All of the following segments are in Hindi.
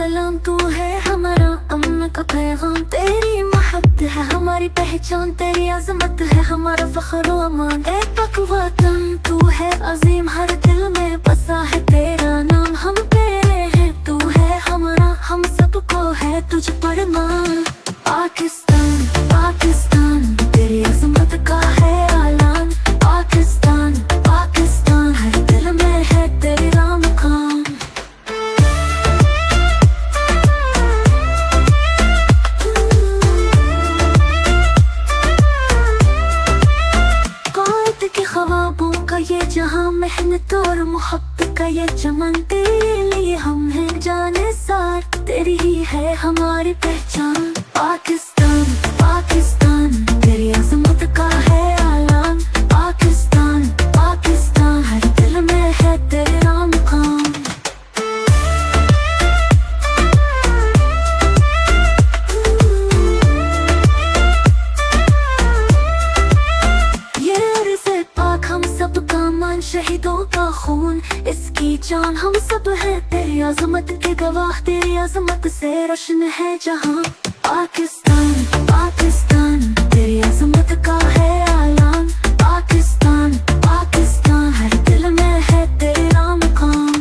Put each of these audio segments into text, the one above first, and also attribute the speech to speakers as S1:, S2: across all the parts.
S1: सलाम, तू है हमारा अमन का पैगाम। तेरी मोहब्बत है हमारी पहचान, तेरी अजमत है हमारा फख्र व अमान। एक पाक वतन तू है अजीम, हर दिल में बसा है तेरा नाम। हम तेरे हैं, तू है हमारा, हम सबको है तुझ पर मान। पाकिस्तान पाकिस्तान तेरी अजमत का है आलान। पाकिस्तान पाकिस्तान हर दिल में है तेरा मकाम। कायद के ख्वाबों का ये जहां, मेहनत और मोहब्बत का ये चमन। तेरे लिए हम हैं जाने सार, तेरी ही है हमारी पहचान। पाकिस्तान पाकिस्तान तेरी अजमत का है आलान। पाकिस्तान पाकिस्तान हर दिल में है तेरा मकाम। ये अर्ज़ पाक हम सब का मान, शहीदों का खून इसकी जान। हम सब है तेरी अजमत के गवाह, तेरी अजमत से रोशन है जहां। पाकिस्तान पाकिस्तान तेरी अजमत का है आलान। पाकिस्तान पाकिस्तान हर दिल में है तेरा मकाम।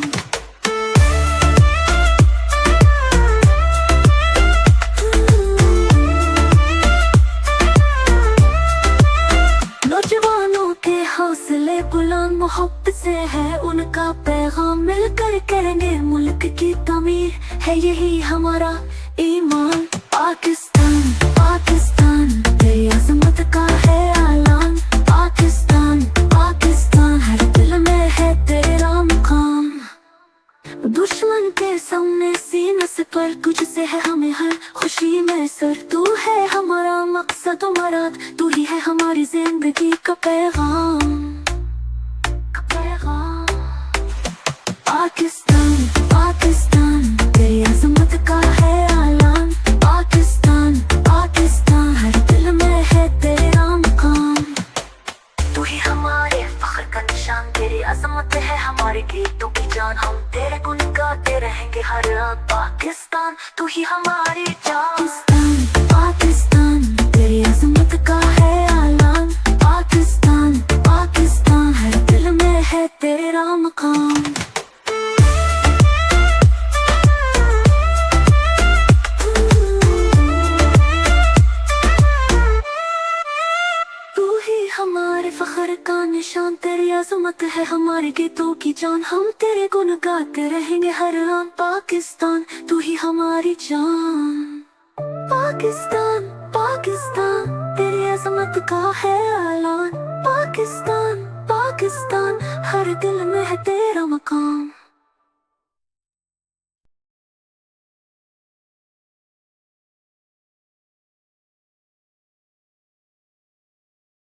S1: नौजवानों के हौसले बुलंद, मोहब्बत से है उनका पैगाम। मिलकर करेंगे मुल्क की तामीर, है यही हमारा ईमान। पाकिस्तान पाकिस्तान तेरी अजमत का है आलान। पाकिस्तान पाकिस्तान हर दिल में है तेरा मकाम। दुश्मन के सामने सीने से पर, तुझसे है हमें हर खुशी में सर। तू है हमारा मकसद और मुराद, तू ही है हमारी जिंदगी का पैगाम। पाकिस्तान पाकिस्तान तेरी अजमत का है आलान। पाकिस्तान पाकिस्तान हर दिल में है तेरा मकाम। तू ही हमारे फख्र का निशान, तेरी अजमत है हमारे गीतों की जान। हम तेरे गुण गाते रहेंगे हर रात। पाकिस्तान तू ही हमारी जान। पाकिस्तान पाकिस्तान तेरी अजमत का है आलान। पाकिस्तान पाकिस्तान हर दिल में है तेरा मकाम। हमारे फख्र का निशान, तेरी अजमत है हमारे गीतों की जान। हम तेरे गुण गाते रहेंगे हर आन। पाकिस्तान तू ही हमारी जान। पाकिस्तान पाकिस्तान तेरी अजमत का है आलान। पाकिस्तान पाकिस्तान हर दिल में है तेरा मकाम।